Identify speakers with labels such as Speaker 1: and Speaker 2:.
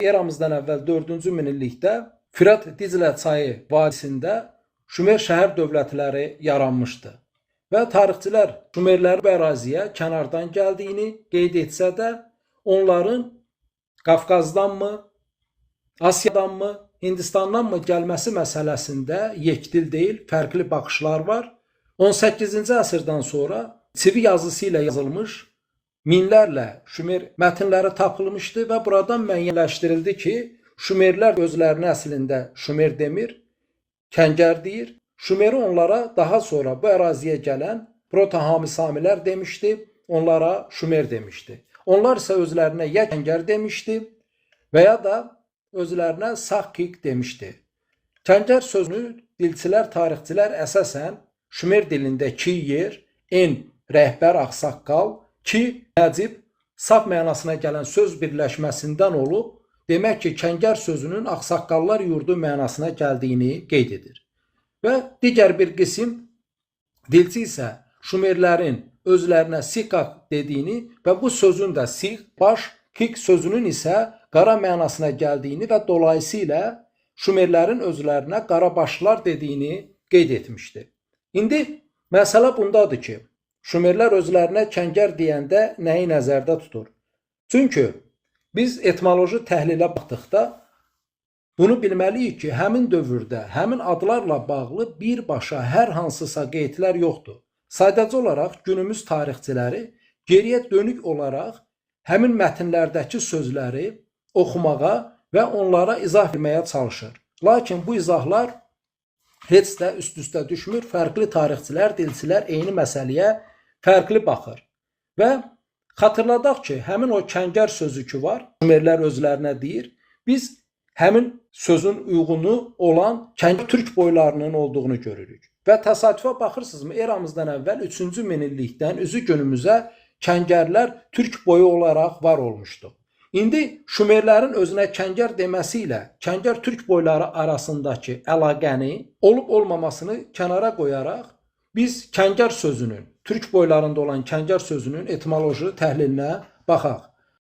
Speaker 1: Eramızdan əvvəl 4-cü minillikdə Fırat-Diclə çayı vadisində Şumer şəhər dövlətləri yaranmışdı. Və tarixçilər Şumerlərin bu əraziyə kənardan gəldiyini qeyd etsə də, onların Qafqazdanmı, Asiyadanmı, Hindistandanmı gəlməsi məsələsində yekdil deyil, fərqli baxışlar var. 18-ci əsrdən sonra çivi yazısı ilə yazılmış minlərlə Şumer mətnləri tapılmışdı və buradan müəyyənləşdirildi ki, Şumerlər özlərini əslində Şumer demir, Kəngər deyir. Şumeri onlara daha sonra bu əraziyə gələn Proto-Hamisamilər demişdi, onlara Şumer demişdi. Onlar isə özlərinə ya Kəngər demişdi və ya da özlərinə Sakik demişdi. Kəngər sözünü dilçilər, tarixçilər əsasən Şumer dilində ki yer, en rəhbər, ağsaqqal, ki nəcib, saf mənasına gələn söz birləşməsindən olub, demək ki, Kəngər sözünün ağsaqqallar yurdu mənasına gəldiyini qeyd edir. Və digər bir qism dilçi isə Şumerlərin özlərinə Sikak dediyini və bu sözün də Six, baş, Kik sözünün isə qara mənasına gəldiyini və dolayısıyla Şumerlərin özlərinə qarabaşlar dediyini qeyd etmişdir. İndi məsələ bundadır ki, Şumerlər özlərinə Kəngər deyəndə nəyi nəzərdə tutur? Çünki biz etimoloji təhlilə baxdıqda bunu bilməliyik ki, həmin dövrdə, həmin adlarla bağlı birbaşa hər hansısa qeydlər yoxdur. Sadəcə olaraq günümüz tarixçiləri geriyə dönük olaraq həmin mətnlərdəki sözləri oxumağa və onlara izah verməyə çalışır. Lakin bu izahlar heç də üst-üstə düşmür. Fərqli tarixçilər, dilçilər eyni məsələyə fərqli baxır. Və xatırladaq ki, həmin o Kəngər sözü ki var, Şumerlər özlərinə deyir, biz həmin sözün uyğunu olan Kəngər türk boylarının olduğunu görürük. Və təsadüfə baxırsınızmı, eramızdan əvvəl 3-cü minillikdən üzü günümüzə Kəngərlər türk boyu olaraq var olmuşdu. İndi Şumerlərin özünə Kəngər deməsi ilə Kəngər türk boyları arasındakı əlaqəni olub-olmamasını kənara qoyaraq biz Kəngər sözünün, türk boylarında olan Kəngər sözünün etimoloji təhlilinə baxaq.